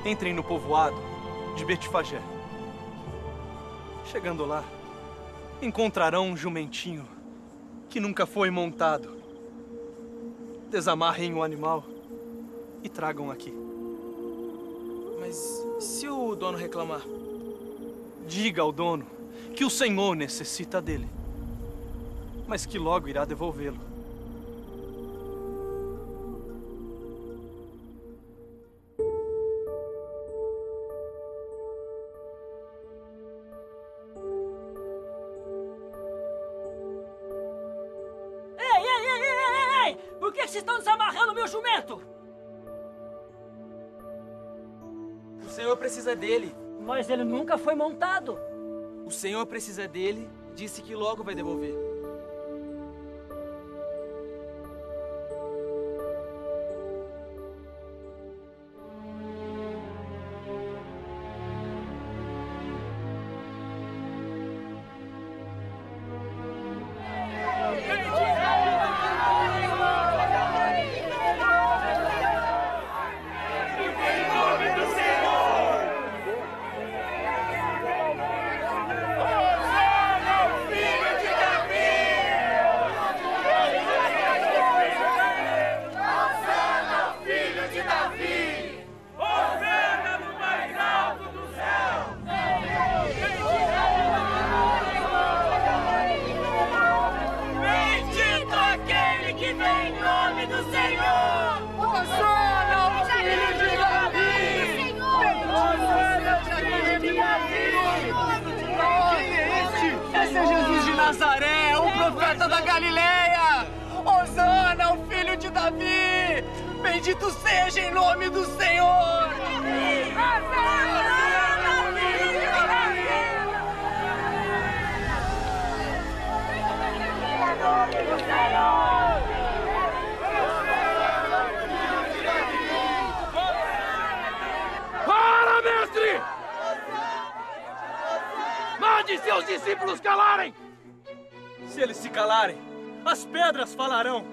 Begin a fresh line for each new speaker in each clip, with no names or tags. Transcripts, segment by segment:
entrem no povoado de Betfagé. Chegando lá, encontrarão um jumentinho que nunca foi montado. Desamarrem o animal e tragam aqui.
Mas se o dono reclamar?
Diga ao dono que o Senhor necessita dele, mas que logo irá devolvê-lo.
Ei! Por que vocês estão desamarrando meu jumento?
O Senhor precisa dele.
Mas ele nunca foi montado.
O Senhor precisa dele, disse que logo vai devolver.
Nazaré, o profeta da Galileia! Hosana, o filho de Davi! Bendito seja em nome do Senhor! Hosana, o filho de Davi! Em nome do Senhor!
Para, mestre! Mande seus discípulos calarem!
Se eles se calarem, as pedras falarão.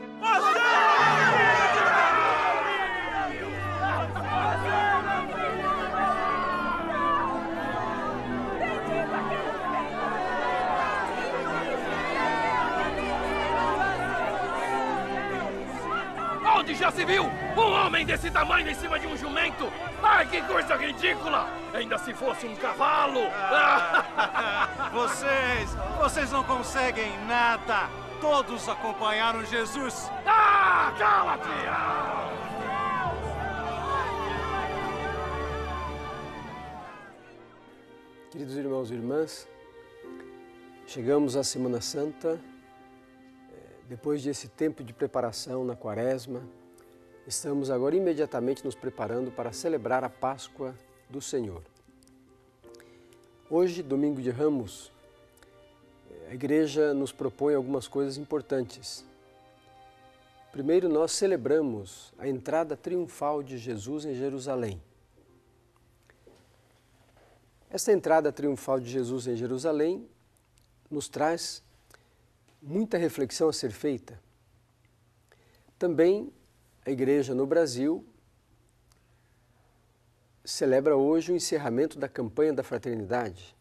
Onde já se viu um homem desse tamanho em cima de um jumento? Ai, que coisa ridícula! Ainda se fosse um cavalo!
Vocês não conseguem nada! Todos acompanharam Jesus!
Ah, cala-te!
Queridos irmãos e irmãs, chegamos à Semana Santa. Depois desse tempo de preparação na Quaresma, estamos agora imediatamente nos preparando para celebrar a Páscoa do Senhor. Hoje, domingo de Ramos, a Igreja nos propõe algumas coisas importantes. Primeiro, nós celebramos a entrada triunfal de Jesus em Jerusalém. Esta entrada triunfal de Jesus em Jerusalém nos traz muita reflexão a ser feita. Também a Igreja no Brasil celebra hoje o encerramento da campanha da fraternidade.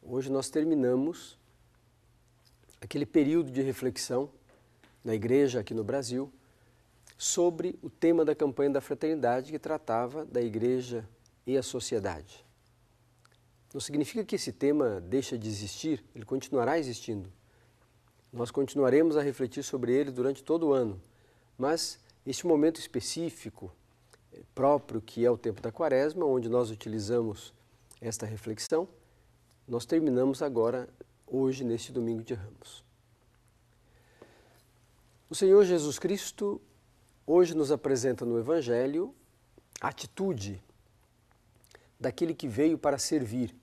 Hoje nós terminamos aquele período de reflexão na Igreja aqui no Brasil sobre o tema da campanha da fraternidade que tratava da Igreja e a sociedade. Não significa que esse tema deixa de existir, ele continuará existindo. Nós continuaremos a refletir sobre ele durante todo o ano, mas este momento específico, próprio, que é o tempo da Quaresma, onde nós utilizamos esta reflexão, nós terminamos agora, hoje, neste domingo de Ramos. O Senhor Jesus Cristo hoje nos apresenta no Evangelho a atitude daquele que veio para servir.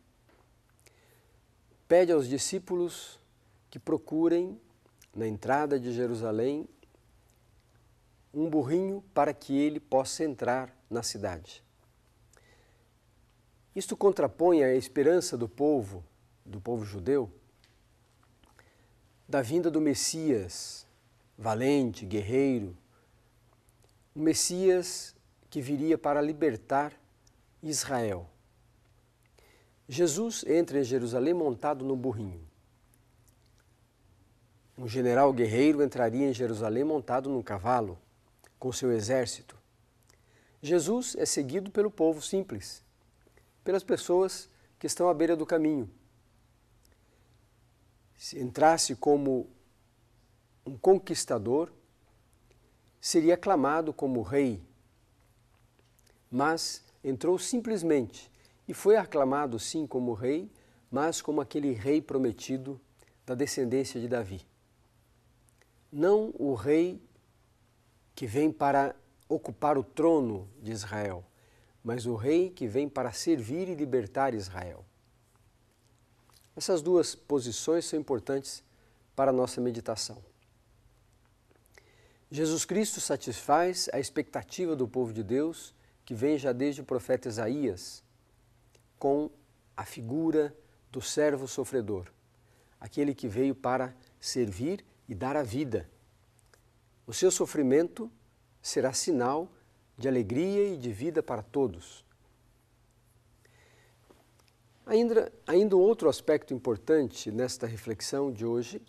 Pede aos discípulos que procurem, na entrada de Jerusalém, um burrinho para que ele possa entrar na cidade. Isto contrapõe a esperança do povo judeu, da vinda do Messias, valente, guerreiro, um Messias que viria para libertar Israel. Jesus entra em Jerusalém montado num burrinho. Um general guerreiro entraria em Jerusalém montado num cavalo, com seu exército. Jesus é seguido pelo povo simples, pelas pessoas que estão à beira do caminho. Se entrasse como um conquistador, seria aclamado como rei, mas entrou simplesmente e foi aclamado sim como rei, mas como aquele rei prometido da descendência de Davi. Não o rei que vem para ocupar o trono de Israel, mas o rei que vem para servir e libertar Israel. Essas duas posições são importantes para a nossa meditação. Jesus Cristo satisfaz a expectativa do povo de Deus, que vem já desde o profeta Isaías, com a figura do servo sofredor, aquele que veio para servir e dar a vida. O seu sofrimento será sinal de alegria e de vida para todos. Ainda um outro aspecto importante nesta reflexão de hoje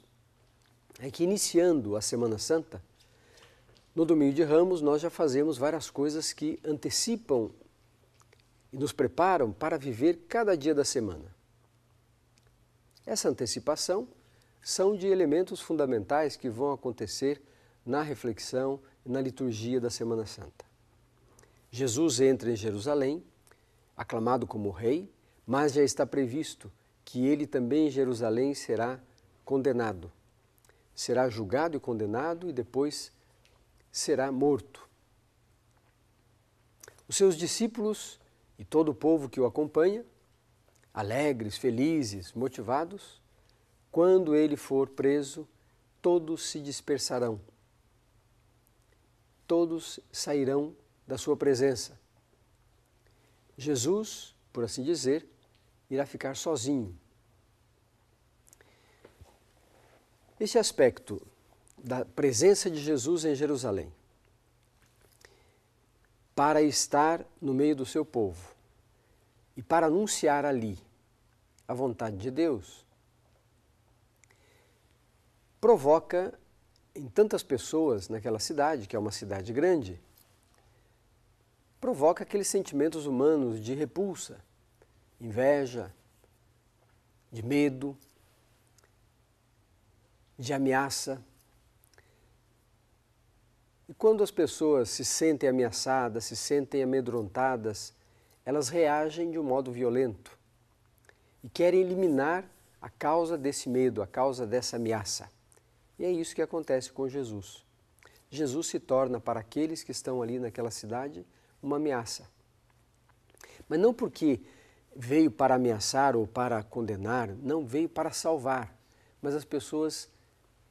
é que, iniciando a Semana Santa, no Domingo de Ramos, nós já fazemos várias coisas que antecipam e nos preparam para viver cada dia da semana. Essa antecipação são de elementos fundamentais que vão acontecer na reflexão e na liturgia da Semana Santa. Jesus entra em Jerusalém, aclamado como rei, mas já está previsto que ele também em Jerusalém será condenado. Será julgado e condenado e depois será morto. Os seus discípulos e todo o povo que o acompanha, alegres, felizes, motivados, quando ele for preso, todos se dispersarão. Todos sairão da sua presença. Jesus, por assim dizer, irá ficar sozinho. Esse aspecto da presença de Jesus em Jerusalém, para estar no meio do seu povo e para anunciar ali a vontade de Deus, provoca em tantas pessoas naquela cidade, que é uma cidade grande, provoca aqueles sentimentos humanos de repulsa, inveja, de medo, de ameaça. E quando as pessoas se sentem ameaçadas, se sentem amedrontadas, elas reagem de um modo violento e querem eliminar a causa desse medo, a causa dessa ameaça. E é isso que acontece com Jesus. Jesus se torna para aqueles que estão ali naquela cidade uma ameaça. Mas não porque veio para ameaçar ou para condenar, não, veio para salvar. Mas as pessoas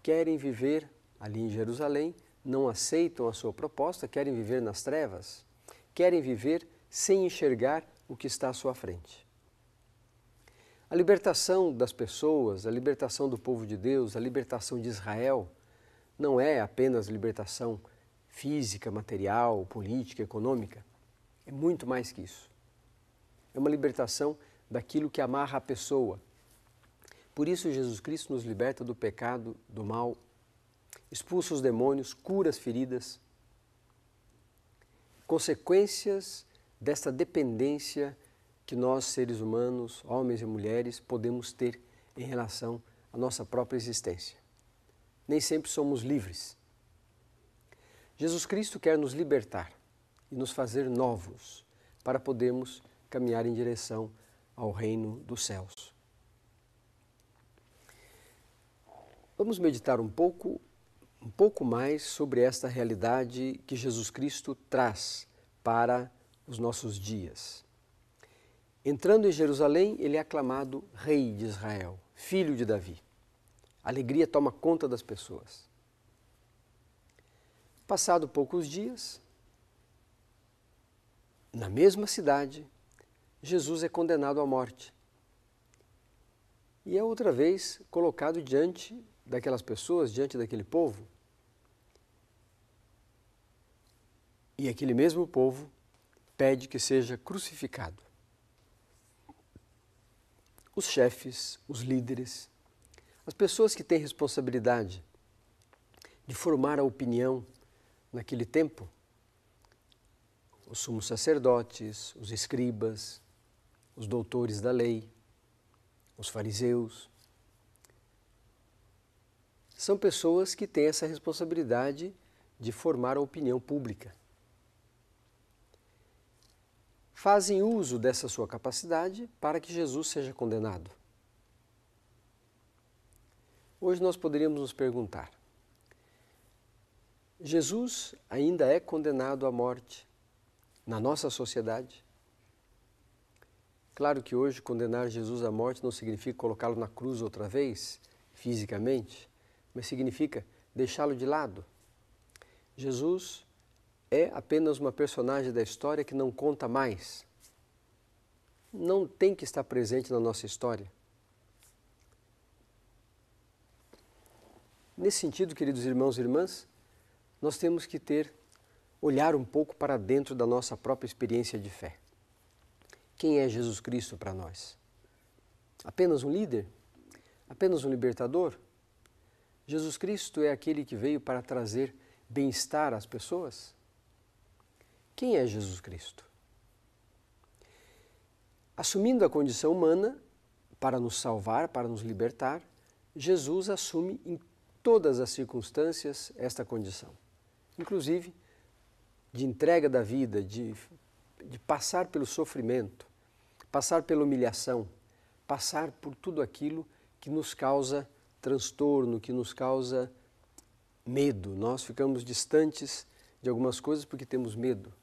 querem viver ali em Jerusalém, não aceitam a sua proposta, querem viver nas trevas, querem viver sem enxergar o que está à sua frente. A libertação das pessoas, a libertação do povo de Deus, a libertação de Israel, não é apenas libertação física, material, política, econômica. É muito mais que isso. É uma libertação daquilo que amarra a pessoa. Por isso Jesus Cristo nos liberta do pecado, do mal, expulsa os demônios, cura as feridas. Consequências desta dependência que nós, seres humanos, homens e mulheres, podemos ter em relação à nossa própria existência. Nem sempre somos livres. Jesus Cristo quer nos libertar e nos fazer novos para podermos caminhar em direção ao reino dos céus. Vamos meditar um pouco mais sobre esta realidade que Jesus Cristo traz para os nossos dias. Entrando em Jerusalém, ele é aclamado Rei de Israel, Filho de Davi. A alegria toma conta das pessoas. Passado poucos dias, na mesma cidade, Jesus é condenado à morte. E é outra vez colocado diante daquelas pessoas, diante daquele povo. E aquele mesmo povo pede que seja crucificado. Os chefes, os líderes, as pessoas que têm responsabilidade de formar a opinião naquele tempo, os sumos sacerdotes, os escribas, os doutores da lei, os fariseus, são pessoas que têm essa responsabilidade de formar a opinião pública. Fazem uso dessa sua capacidade para que Jesus seja condenado. Hoje nós poderíamos nos perguntar: Jesus ainda é condenado à morte na nossa sociedade? Claro que hoje condenar Jesus à morte não significa colocá-lo na cruz outra vez, fisicamente, mas significa deixá-lo de lado. Jesus é apenas uma personagem da história que não conta mais. Não tem que estar presente na nossa história. Nesse sentido, queridos irmãos e irmãs, nós temos que olhar um pouco para dentro da nossa própria experiência de fé. Quem é Jesus Cristo para nós? Apenas um líder? Apenas um libertador? Jesus Cristo é aquele que veio para trazer bem-estar às pessoas? Quem é Jesus Cristo? Assumindo a condição humana para nos salvar, para nos libertar, Jesus assume em todas as circunstâncias esta condição. Inclusive de entrega da vida, de passar pelo sofrimento, passar pela humilhação, passar por tudo aquilo que nos causa transtorno, que nos causa medo. Nós ficamos distantes de algumas coisas porque temos medo.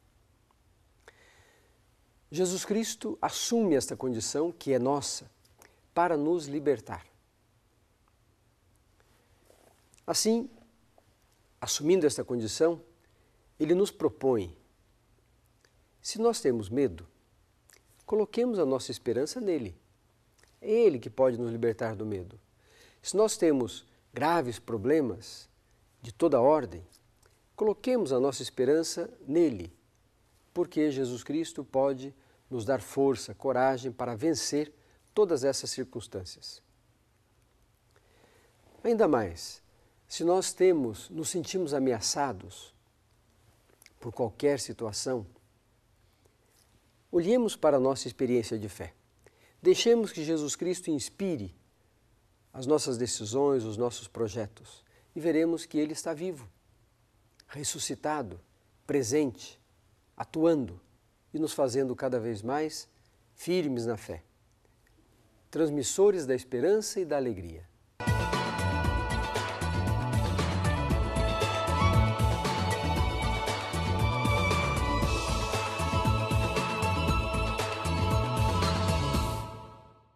Jesus Cristo assume esta condição, que é nossa, para nos libertar. Assim, assumindo esta condição, Ele nos propõe: se nós temos medo, coloquemos a nossa esperança nele. É Ele que pode nos libertar do medo. Se nós temos graves problemas de toda ordem, coloquemos a nossa esperança nele, porque Jesus Cristo pode nos dar força, coragem para vencer todas essas circunstâncias. Ainda mais, se nós nos sentimos ameaçados por qualquer situação, olhemos para a nossa experiência de fé. Deixemos que Jesus Cristo inspire as nossas decisões, os nossos projetos, e veremos que Ele está vivo, ressuscitado, presente, atuando e nos fazendo cada vez mais firmes na fé, transmissores da esperança e da alegria.